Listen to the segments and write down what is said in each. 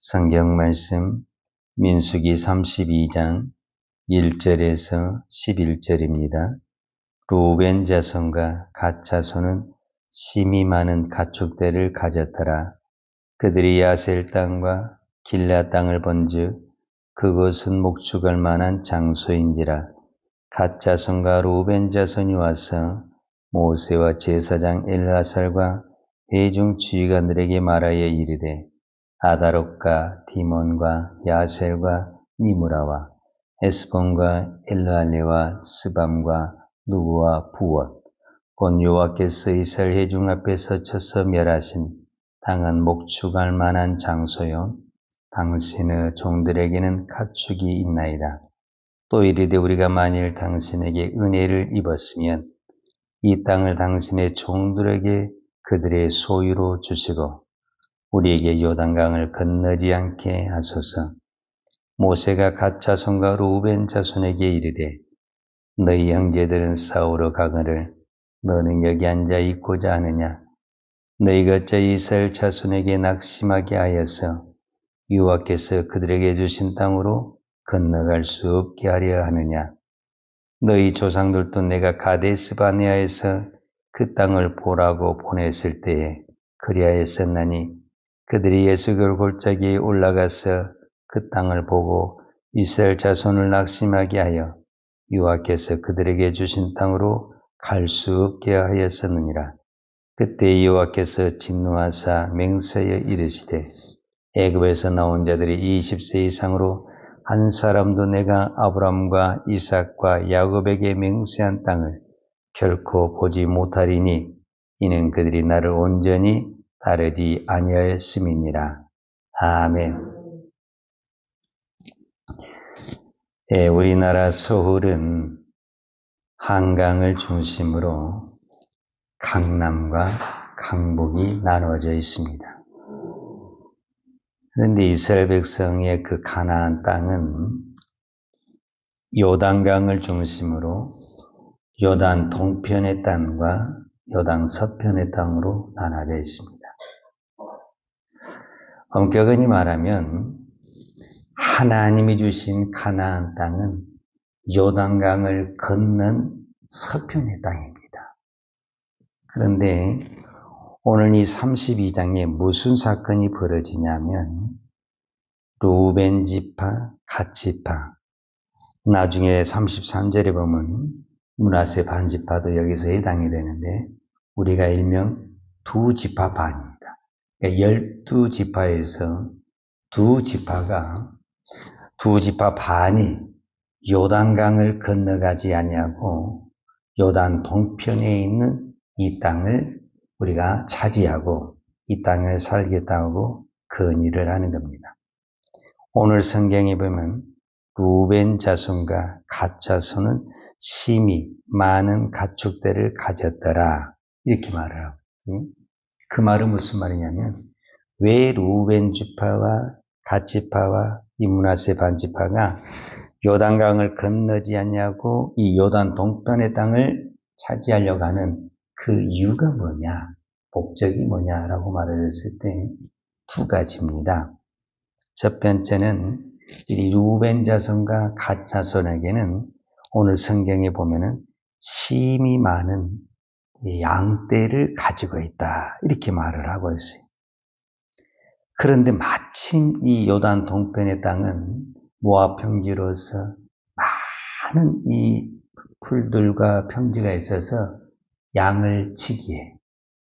성경 말씀 민수기 32장 1절에서 11절입니다. 루벤 자손과 갓 자손은 심이 많은 가축대를 가졌더라. 그들이 야셀 땅과 길라 땅을 본즉 그곳은 목축할 만한 장소인지라. 갓 자손과 루벤 자손이 와서 모세와 제사장 엘르아살과 회중 지휘관들에게 말하여 이르되 아다롯과 디몬과 야셀과 니무라와 에스본과 엘르알레와 스밤과 누부와 부엇 곧 여호와께서 이스라엘 회중 앞에서 쳐서 멸하신 땅은 목축할 만한 장소요 당신의 종들에게는 가축이 있나이다. 또 이르되 우리가 만일 당신에게 은혜를 입었으면 이 땅을 당신의 종들에게 그들의 소유로 주시고 우리에게 요단강을 건너지 않게 하소서. 모세가 갓 자손과 루벤 자손에게 이르되 너희 형제들은 싸우러 가거늘 너는 여기 앉아 있고자 하느냐. 너희가 어찌 이스라엘 자손에게 낙심하게 하여서 여호와께서 그들에게 주신 땅으로 건너갈 수 없게 하려 하느냐. 너희 조상들도 내가 가데스 바네아에서 그 땅을 보라고 보냈을 때에 그리하였었나니 그들이 예수겔 골짜기에 올라가서 그 땅을 보고 이스라엘 자손을 낙심하게 하여 여호와께서 그들에게 주신 땅으로 갈 수 없게 하였었느니라. 그때 여호와께서 진노하사 맹세하여 이르시되 애굽에서 나온 자들이 20세 이상으로 한 사람도 내가 아브람과 이삭과 야곱에게 맹세한 땅을 결코 보지 못하리니 이는 그들이 나를 온전히 따르지 아니하였음이니라. 아멘. 우리나라 서울은 한강을 중심으로 강남과 강북이 나누어져 있습니다. 그런데 이스라엘 백성의 그 가나안 땅은 요단강을 중심으로 요단 동편의 땅과 요단 서편의 땅으로 나눠져 있습니다. 엄격히 말하면 하나님이 주신 가나안 땅은 요단강을 건넌 서편의 땅입니다. 그런데 오늘 이 32장에 무슨 사건이 벌어지냐면 루벤 지파, 갓 지파, 나중에 33절에 보면 므낫세 반 지파도 여기서 해당이 되는데 우리가 일명 두 지파 반입니다. 그러니까 12지파에서 두 지파 반이 요단강을 건너가지 아니하고 요단 동편에 있는 이 땅을 우리가 차지하고 이 땅을 살겠다고 건의를 하는 겁니다. 오늘 성경에 보면 루벤 자손과 갓 자손은 심히 많은 가축대를 가졌더라 이렇게 말을 하고 그 말은 무슨 말이냐면 왜 루벤 지파와 갓 지파와 이 므낫세 반 지파가 요단강을 건너지 않냐고 이 요단 동편의 땅을 차지하려고 하는 그 이유가 뭐냐, 목적이 뭐냐라고 말을 했을 때 두 가지입니다. 첫 번째는 이 루벤 자손과 갓 자손에게는 오늘 성경에 보면은 심이 많은 양떼를 가지고 있다 이렇게 말을 하고 있어요. 그런데 마침 이 요단 동편의 땅은 모압 평지로서 많은 이 풀들과 평지가 있어서 양을 치기에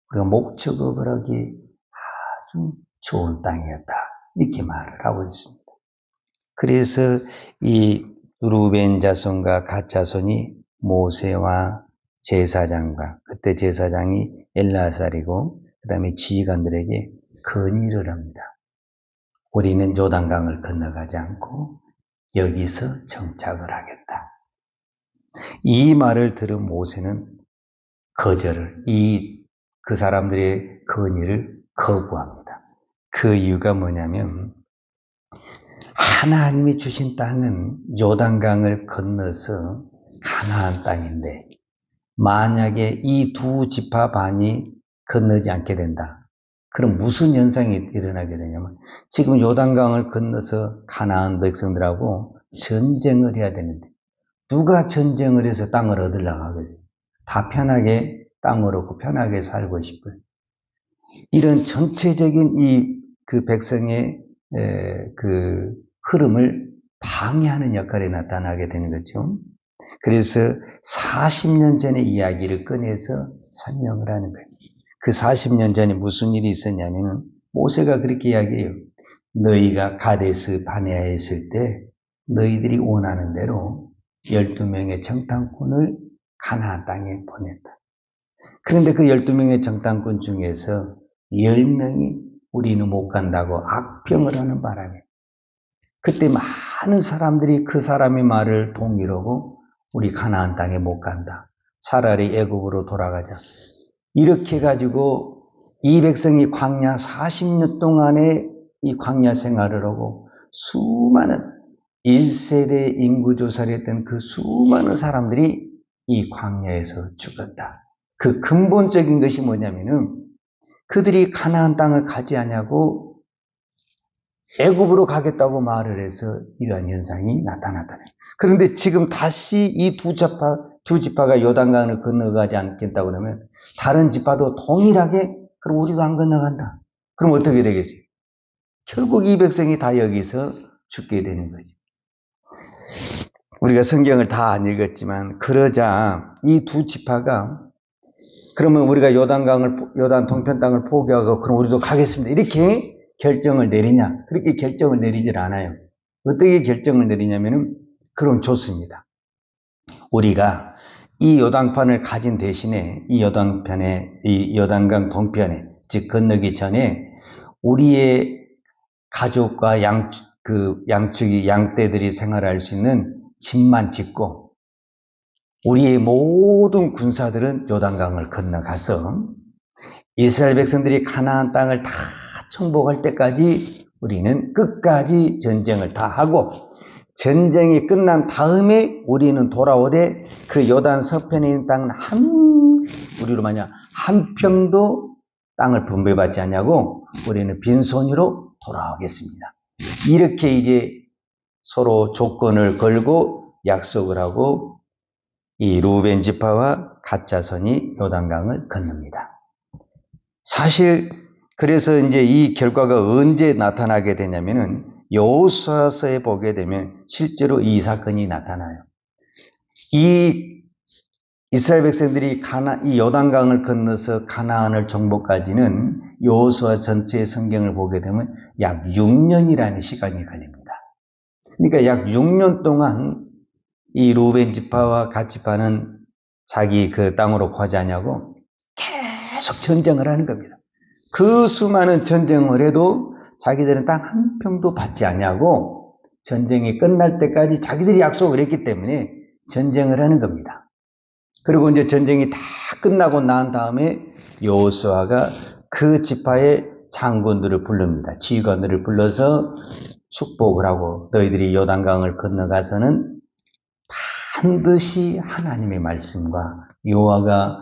그리고 목축업을 하기 아주 좋은 땅이었다 이렇게 말을 하고 있습니다. 그래서 이 루벤 자손과 갓 자손이 모세와 제사장과 그때 제사장이 엘르아살이고 그 다음에 지휘관들에게 건의를 합니다. 우리는 요단강을 건너가지 않고 여기서 정착을 하겠다. 이 말을 들은 모세는 거절을 그 사람들의 건의를 거부합니다. 그 이유가 뭐냐면 하나님이 주신 땅은 요단강을 건너서 가나안 땅인데 만약에 이 두 지파 반이 건너지 않게 된다. 그럼 무슨 현상이 일어나게 되냐면 지금 요단강을 건너서 가나안 백성들하고 전쟁을 해야 되는데 누가 전쟁을 해서 땅을 얻으려고 하겠어요? 다 편하게 땅을 얻고 편하게 살고 싶어요. 이런 전체적인 그 백성의 그 흐름을 방해하는 역할이 나타나게 되는 거죠. 그래서 40년 전의 이야기를 꺼내서 설명을 하는 거예요. 그 40년 전에 무슨 일이 있었냐면 모세가 그렇게 이야기해요. 너희가 가데스 바네아에 있을 때 너희들이 원하는 대로 12명의 정탐꾼을 가나안 땅에 보냈다. 그런데 그 12명의 정탐꾼 중에서 10명이 우리는 못 간다고 악평을 하는 바람에 그때 많은 사람들이 그 사람의 말을 동의하고 우리 가나안 땅에 못 간다. 차라리 애굽으로 돌아가자. 이렇게 해가지고 이 백성이 광야 40년 동안에 이 광야 생활을 하고 수많은 1세대 인구조사를 했던 그 수많은 사람들이 이 광야에서 죽었다. 그 근본적인 것이 뭐냐면은 그들이 가나안 땅을 가지 않냐고 애굽으로 가겠다고 말을 해서 이러한 현상이 나타났다는. 그런데 지금 다시 이 두 지파가 요단강을 건너가지 않겠다고 그러면 다른 지파도 동일하게 그럼 우리도 안 건너간다. 그럼 어떻게 되겠어요? 결국 이 백성이 다 여기서 죽게 되는 거죠. 우리가 성경을 다 안 읽었지만 그러자 이 두 지파가 그러면 우리가 요단 동편 땅을 포기하고 그럼 우리도 가겠습니다. 이렇게 결정을 내리냐? 그렇게 결정을 내리질 않아요. 어떻게 결정을 내리냐면은 그럼 좋습니다. 우리가 이 요단판을 가진 대신에 이 요단강 동편에 즉 건너기 전에 우리의 가족과 양떼들이 생활할 수 있는 집만 짓고 우리의 모든 군사들은 요단강을 건너가서 이스라엘 백성들이 가나안 땅을 다 정복할 때까지 우리는 끝까지 전쟁을 다 하고 전쟁이 끝난 다음에 우리는 돌아오되 그 요단 서편에 있는 땅은 우리로 만약 한 평도 땅을 분배받지 않냐고 우리는 빈손으로 돌아오겠습니다. 이렇게 이제 서로 조건을 걸고 약속을 하고 이 루벤 지파와 갓 자손이 요단강을 건넙니다. 사실 그래서 이제 이 결과가 언제 나타나게 되냐면은 여호수아서에 보게 되면 실제로 이 사건이 나타나요. 이 이스라엘 백성들이 이 요단강을 건너서 가나안을 정복까지는 여호수아 전체의 성경을 보게 되면 약 6년이라는 시간이 걸립니다. 그러니까 약 6년 동안 이 루벤 지파와 갓 지파는 자기 그 땅으로 가지 않냐고 계속 전쟁을 하는 겁니다. 그 수많은 전쟁을 해도 자기들은 땅 한 평도 받지 않냐고 전쟁이 끝날 때까지 자기들이 약속을 했기 때문에 전쟁을 하는 겁니다. 그리고 이제 전쟁이 다 끝나고 난 다음에 여호수아가 그 지파의 장군들을 부릅니다. 지휘관들을 불러서 축복을 하고 너희들이 요단강을 건너가서는 반드시 하나님의 말씀과 여호와가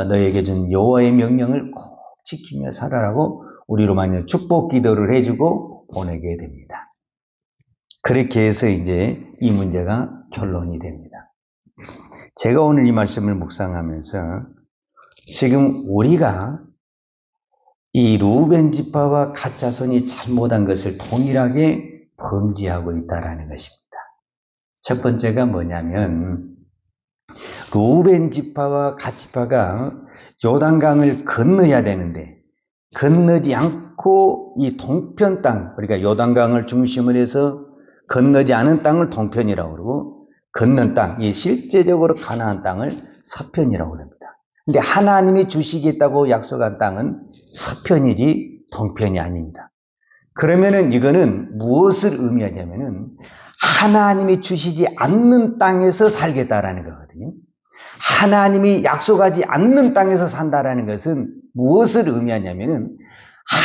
너에게 준 여호와의 명령을 꼭 지키며 살아라고 우리로 만약 축복 기도를 해주고 보내게 됩니다. 그렇게 해서 이제 이 문제가 결론이 됩니다. 제가 오늘 이 말씀을 묵상하면서 지금 우리가 이 루벤 지파와 갓 자손이 잘못한 것을 동일하게 범죄하고 있다는 것입니다. 첫 번째가 뭐냐면 루벤 지파와 갓 지파가 요단강을 건너야 되는데 건너지 않고 이 동편 땅, 그러니까 요단강을 중심으로 해서 건너지 않은 땅을 동편이라고 그러고 건넌 땅, 이 실제적으로 가나안 땅을 서편이라고 합니다. 근데 하나님이 주시겠다고 약속한 땅은 서편이지 동편이 아닙니다. 그러면은 이거는 무엇을 의미하냐면은 하나님이 주시지 않는 땅에서 살겠다라는 거거든요. 하나님이 약속하지 않는 땅에서 산다라는 것은 무엇을 의미하냐면은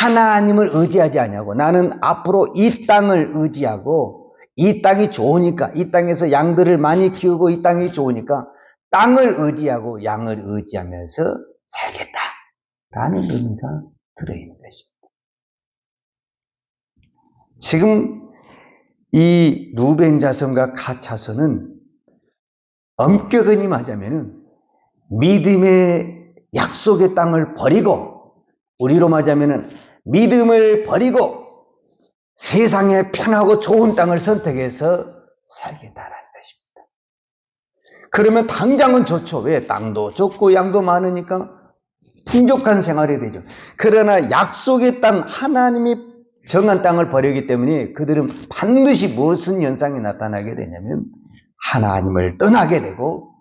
하나님을 의지하지 않냐고 나는 앞으로 이 땅을 의지하고 이 땅이 좋으니까 이 땅에서 양들을 많이 키우고 이 땅이 좋으니까 땅을 의지하고 양을 의지하면서 살겠다라는 의미가 들어있는 것입니다. 지금 이 루벤 자손과 갓 자손은 엄격히 말하자면은 믿음의 약속의 땅을 버리고, 우리로 말하자면은 믿음을 버리고 세상에 편하고 좋은 땅을 선택해서 살겠다라는 것입니다. 그러면 당장은 좋죠. 왜? 땅도 좋고 양도 많으니까 풍족한 생활이 되죠. 그러나 약속의 땅, 하나님이 정한 땅을 버리기 때문에 그들은 반드시 무슨 현상이 나타나게 되냐면 하나님을 떠나게 되고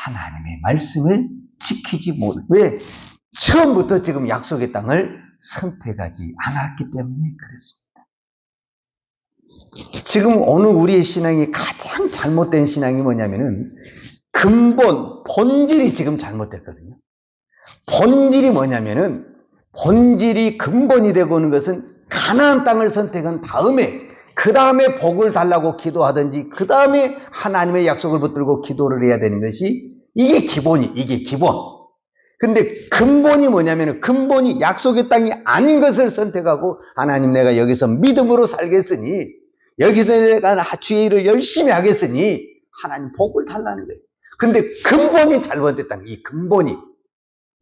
하나님의 말씀을 지키지 못. 왜? 처음부터 지금 약속의 땅을 선택하지 않았기 때문에 그렇습니다. 지금 오늘 우리의 신앙이 가장 잘못된 신앙이 뭐냐면은 근본, 본질이 지금 잘못됐거든요. 본질이 뭐냐면은, 본질이 근본이 되고 오는 것은 가나안 땅을 선택한 다음에, 그 다음에 복을 달라고 기도하든지, 그 다음에 하나님의 약속을 붙들고 기도를 해야 되는 것이, 이게 기본. 근데 근본이 뭐냐면은, 근본이 약속의 땅이 아닌 것을 선택하고, 하나님 내가 여기서 믿음으로 살겠으니, 여기서 내가 주의 일을 열심히 하겠으니, 하나님 복을 달라는 거예요. 근데 근본이 잘못됐다는 거예요.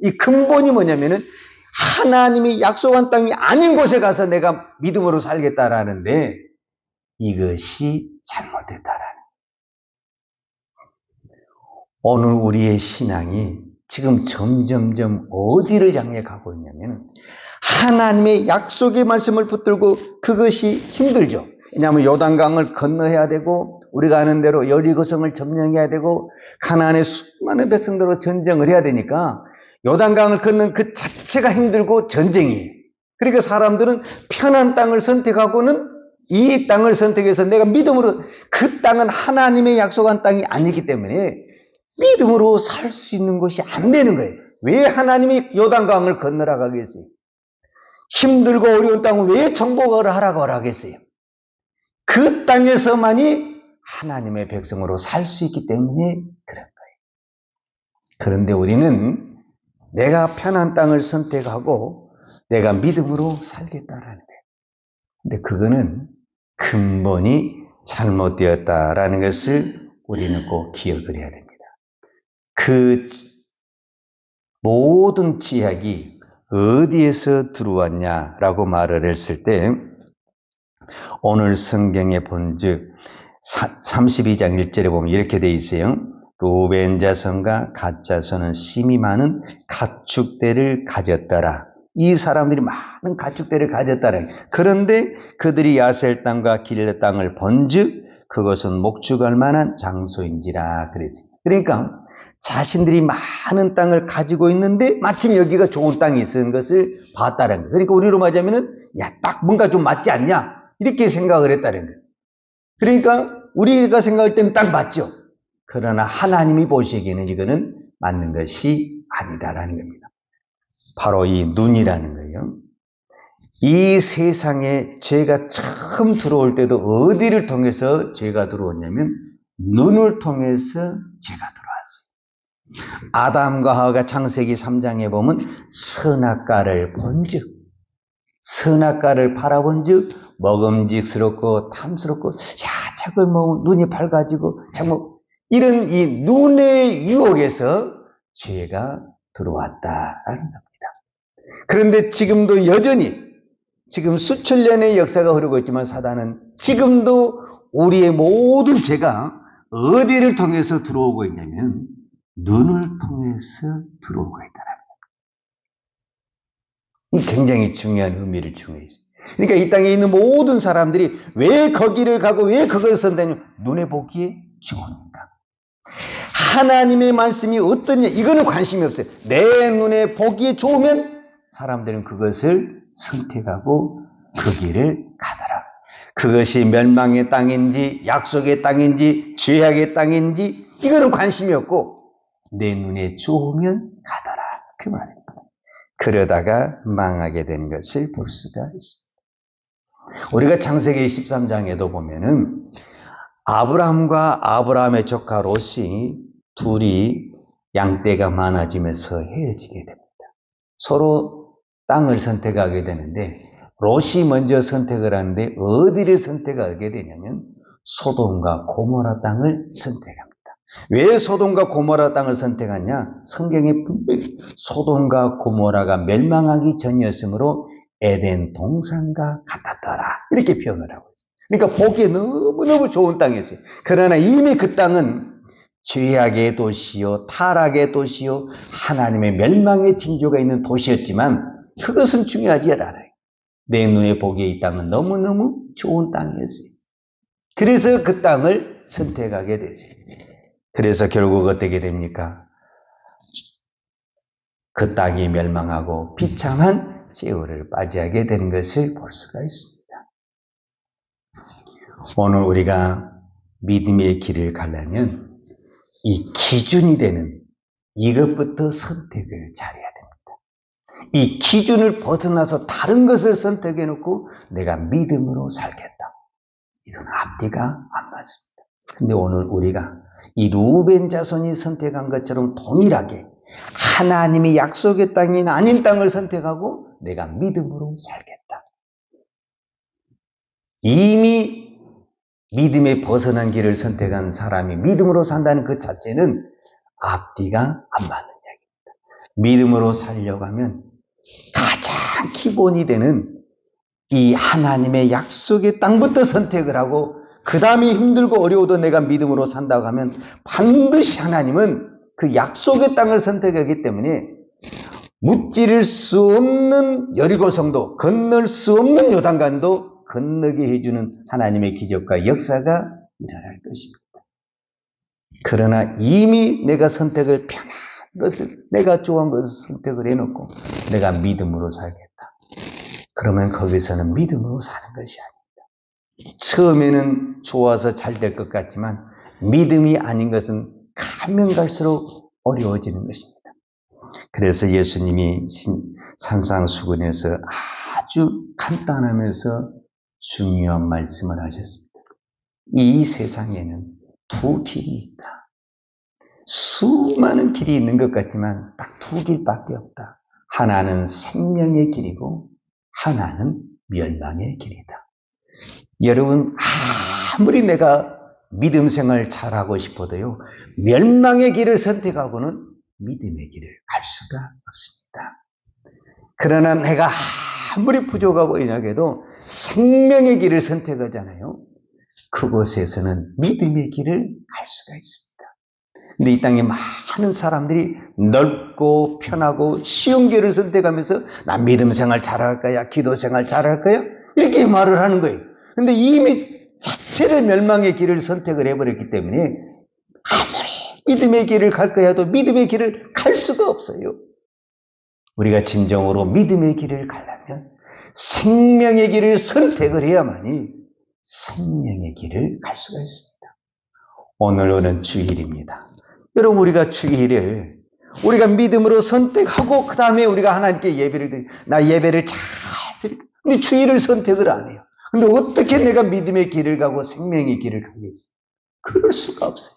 이 근본이 뭐냐면은 하나님이 약속한 땅이 아닌 곳에 가서 내가 믿음으로 살겠다라는데 이것이 잘못됐다라는. 오늘 우리의 신앙이 지금 점점점 어디를 향해 가고 있냐면 하나님의 약속의 말씀을 붙들고 그것이 힘들죠. 왜냐하면 요단강을 건너야 되고 우리가 아는 대로 여리고성을 점령해야 되고 가나안의 수많은 백성들로 전쟁을 해야 되니까 요단강을 걷는 그 자체가 힘들고 전쟁이에요. 그러니까 사람들은 편한 땅을 선택하고는 이 땅을 선택해서 내가 믿음으로, 그 땅은 하나님의 약속한 땅이 아니기 때문에 믿음으로 살 수 있는 것이 안 되는 거예요. 왜 하나님이 요단강을 건너라고 하겠어요? 힘들고 어려운 땅을 왜 정복을 하라고 하겠어요? 그 땅에서만이 하나님의 백성으로 살 수 있기 때문에 그런 거예요. 그런데 우리는 내가 편한 땅을 선택하고 내가 믿음으로 살겠다라는 거예요. 근데 그거는 근본이 잘못되었다라는 것을 우리는 꼭 기억을 해야 됩니다. 그 모든 지약이 어디에서 들어왔냐라고 말을 했을 때 오늘 성경에 본즉 32장 1절에 보면 이렇게 돼 있어요. 루벤 자손과 갓 자손은 심이 많은 가축대를 가졌더라. 이 사람들이 많은 가축대를 가졌더라. 그런데 그들이 야셀 땅과 길르 땅을 본즉 그것은 목축할 만한 장소인지라 그랬어요. 그러니까 자신들이 많은 땅을 가지고 있는데 마침 여기가 좋은 땅이 있는 것을 봤다는 거예요. 그러니까 우리로 말하자면은 딱 뭔가 좀 맞지 않냐 이렇게 생각을 했다는 거예요. 그러니까 우리가 생각할 때는 딱 맞죠. 그러나 하나님이 보시기에는 이거는 맞는 것이 아니다라는 겁니다. 바로 이 눈이라는 거예요. 이 세상에 죄가 처음 들어올 때도 어디를 통해서 죄가 들어왔냐면 눈을 통해서 죄가 들어왔어요. 아담과 하와가 창세기 3장에 보면 선악과를 본즉, 선악과를 바라본즉 먹음직스럽고 탐스럽고 자꾸 눈이 밝아지고 자꾸 이런 이 눈의 유혹에서 죄가 들어왔다라는 겁니다. 그런데 지금도 여전히 지금 수천 년의 역사가 흐르고 있지만 사단은 지금도 우리의 모든 죄가 어디를 통해서 들어오고 있냐면 눈을 통해서 들어오고 있다는 겁니다. 이 굉장히 중요한 의미를 지니고 있어요. 그러니까 이 땅에 있는 모든 사람들이 왜 거기를 가고 왜 그걸 선택하냐면 눈에 보기에 좋으니까. 하나님의 말씀이 어떠냐 이거는 관심이 없어요. 내 눈에 보기에 좋으면 사람들은 그것을 선택하고 그 길을 가더라. 그것이 멸망의 땅인지 약속의 땅인지 죄악의 땅인지 이거는 관심이 없고 내 눈에 좋으면 가더라 그 말입니다. 그러다가 망하게 되는 것을 볼 수가 있습니다. 우리가 창세기 13장에도 보면은 아브라함과 아브라함의 조카 롯이 둘이 양떼가 많아지면서 헤어지게 됩니다. 서로 땅을 선택하게 되는데 롯이 먼저 선택을 하는데 어디를 선택하게 되냐면 소돔과 고모라 땅을 선택합니다. 왜 소돔과 고모라 땅을 선택하냐? 성경에 분명히 소돔과 고모라가 멸망하기 전이었으므로 에덴 동산과 같았더라 이렇게 표현을 하고 있어요. 그러니까 보기에 너무너무 좋은 땅이었어요. 그러나 이미 그 땅은 죄악의 도시요 타락의 도시요 하나님의 멸망의 징조가 있는 도시였지만 그것은 중요하지 않아요. 내 눈에 보기에 이 땅은 너무너무 좋은 땅이었어요. 그래서 그 땅을 선택하게 되죠. 그래서 결국 어떻게 됩니까? 그 땅이 멸망하고 비참한 세월을 맞이하게 되는 것을 볼 수가 있습니다. 오늘 우리가 믿음의 길을 가려면 이 기준이 되는 이것부터 선택을 잘해야 됩니다. 이 기준을 벗어나서 다른 것을 선택해 놓고 내가 믿음으로 살겠다. 이건 앞뒤가 안 맞습니다. 근데 오늘 우리가 이 루벤 자손이 선택한 것처럼 동일하게 하나님이 약속의 땅이 아닌 땅을 선택하고 내가 믿음으로 살겠다. 이미 믿음에 벗어난 길을 선택한 사람이 믿음으로 산다는 그 자체는 앞뒤가 안 맞는 이야기입니다. 믿음으로 살려고 하면 가장 기본이 되는 이 하나님의 약속의 땅부터 선택을 하고 그 다음에 힘들고 어려워도 내가 믿음으로 산다고 하면 반드시 하나님은 그 약속의 땅을 선택하기 때문에 무찌를 수 없는 여리고성도 건널 수 없는 요단강도 건너게 해주는 하나님의 기적과 역사가 일어날 것입니다. 그러나 이미 내가 선택을 편한 것을 내가 좋아한 것을 선택을 해놓고 내가 믿음으로 살겠다. 그러면 거기서는 믿음으로 사는 것이 아닙니다. 처음에는 좋아서 잘 될 것 같지만 믿음이 아닌 것은 가면 갈수록 어려워지는 것입니다. 그래서 예수님이 산상수훈에서 아주 간단하면서 중요한 말씀을 하셨습니다. 이 세상에는 두 길이 있다. 수많은 길이 있는 것 같지만 딱 두 길밖에 없다. 하나는 생명의 길이고 하나는 멸망의 길이다. 여러분 아무리 내가 믿음 생활 잘하고 싶어도요 멸망의 길을 선택하고는 믿음의 길을 갈 수가 없습니다. 그러나 내가 아무리 부족하고 연약해도 생명의 길을 선택하잖아요. 그곳에서는 믿음의 길을 갈 수가 있습니다. 근데 이 땅에 많은 사람들이 넓고 편하고 쉬운 길을 선택하면서 나 믿음 생활 잘할 거야, 기도 생활 잘할 거야 이렇게 말을 하는 거예요. 근데 이미 자체를 멸망의 길을 선택을 해버렸기 때문에 아무리 믿음의 길을 갈 거야 해도 믿음의 길을 갈 수가 없어요. 우리가 진정으로 믿음의 길을 가려면 생명의 길을 선택을 해야만이 생명의 길을 갈 수가 있습니다. 오늘은 주일입니다. 여러분 우리가 주일을 우리가 믿음으로 선택하고 그 다음에 우리가 하나님께 예배를 드리고 나 예배를 잘 드릴까? 근데 주일을 선택을 안 해요. 근데 어떻게 내가 믿음의 길을 가고 생명의 길을 가겠어요? 그럴 수가 없어요.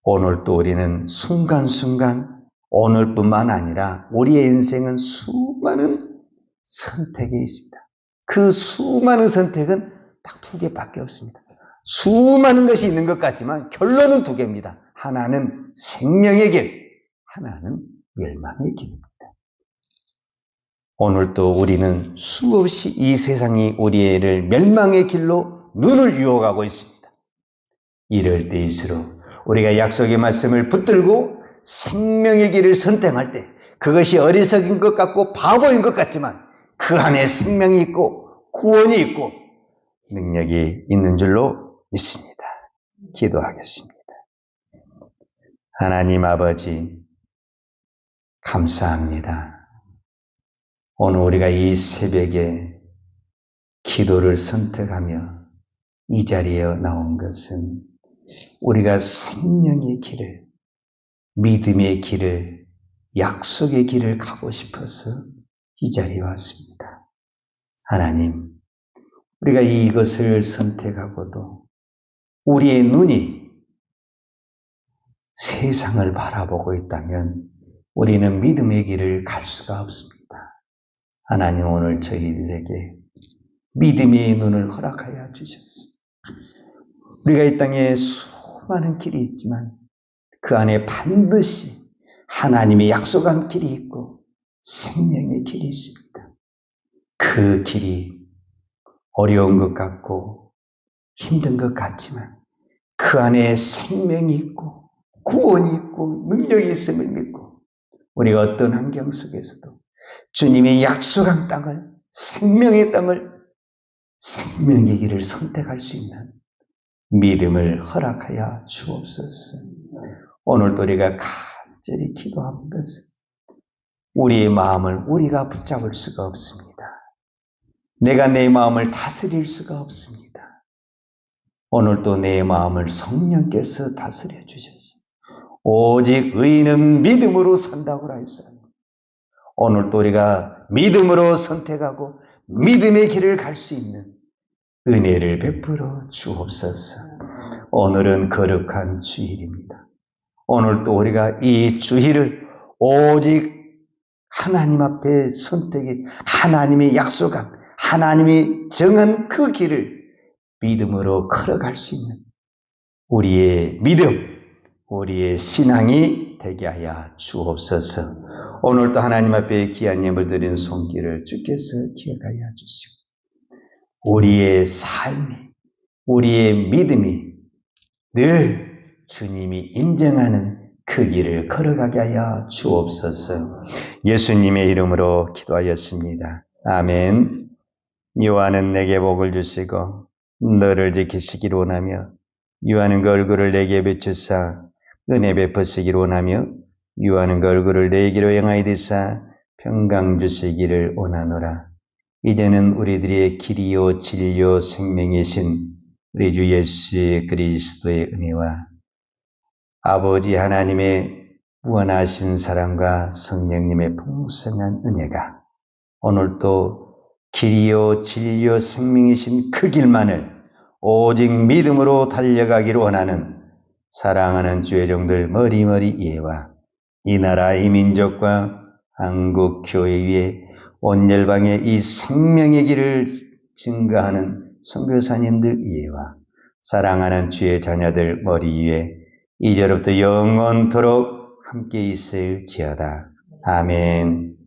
오늘 또 우리는 순간순간 오늘뿐만 아니라 우리의 인생은 수많은 선택이 있습니다. 그 수많은 선택은 딱 두 개밖에 없습니다. 수많은 것이 있는 것 같지만 결론은 두 개입니다. 하나는 생명의 길, 하나는 멸망의 길입니다. 오늘 또 우리는 수없이 이 세상이 우리를 멸망의 길로 눈을 유혹하고 있습니다. 이럴 때일수록 우리가 약속의 말씀을 붙들고 생명의 길을 선택할 때 그것이 어리석인 것 같고 바보인 것 같지만 그 안에 생명이 있고 구원이 있고 능력이 있는 줄로 믿습니다. 기도하겠습니다. 하나님 아버지 감사합니다. 오늘 우리가 이 새벽에 기도를 선택하며 이 자리에 나온 것은 우리가 생명의 길을, 믿음의 길을, 약속의 길을 가고 싶어서 이 자리에 왔습니다. 하나님, 우리가 이것을 선택하고도 우리의 눈이 세상을 바라보고 있다면 우리는 믿음의 길을 갈 수가 없습니다. 하나님 오늘 저희들에게 믿음의 눈을 허락하여 주셨습니다. 우리가 이 땅에 수많은 길이 있지만 그 안에 반드시 하나님이 약속한 길이 있고 생명의 길이 있습니다. 그 길이 어려운 것 같고 힘든 것 같지만 그 안에 생명이 있고 구원이 있고 능력이 있음을 믿고 우리가 어떤 환경 속에서도 주님이 약속한 땅을, 생명의 땅을, 생명의 길을 선택할 수 있는 믿음을 허락하여 주옵소서. 오늘도 우리가 간절히 기도하는 것은 우리의 마음을 우리가 붙잡을 수가 없습니다. 내가 내 마음을 다스릴 수가 없습니다. 오늘도 내 마음을 성령께서 다스려 주셨습니다. 오직 의인은 믿음으로 산다고 하였습니다. 오늘도 우리가 믿음으로 선택하고 믿음의 길을 갈 수 있는 은혜를 베풀어 주옵소서. 오늘은 거룩한 주일입니다. 오늘도 우리가 이 주일을 오직 하나님 앞에 선택이 하나님의 약속한 하나님이 정한 그 길을 믿음으로 걸어갈 수 있는 우리의 믿음, 우리의 신앙이 되게 하여 주옵소서. 오늘도 하나님 앞에 귀한 예물 드리는 손길을 주께서 기억하여 주시고 우리의 삶이, 우리의 믿음이 늘 주님이 인정하는 그 길을 걸어가게 하여 주옵소서. 예수님의 이름으로 기도하였습니다. 아멘. 여호와는 내게 복을 주시고 너를 지키시기를 원하며 여호와는 그 얼굴을 내게 비추사 은혜 베푸시기를 원하며 여호와는 그 얼굴을 내게로 향하여 드사 평강 주시기를 원하노라. 이제는 우리들의 길이요 진리요 생명이신 우리 주 예수 그리스도의 은혜와 아버지 하나님의 무한하신 사랑과 성령님의 풍성한 은혜가 오늘도 길이요 진리요 생명이신 그 길만을 오직 믿음으로 달려가기를 원하는 사랑하는 주의 종들 머리머리 이해와 이 나라 이 민족과 한국 교회 위에 온 열방에 이 생명의 길을 증거하는 선교사님들 이해와 사랑하는 주의 자녀들 머리 위에 이제로부터 영원토록 함께 있을지어다. 아멘.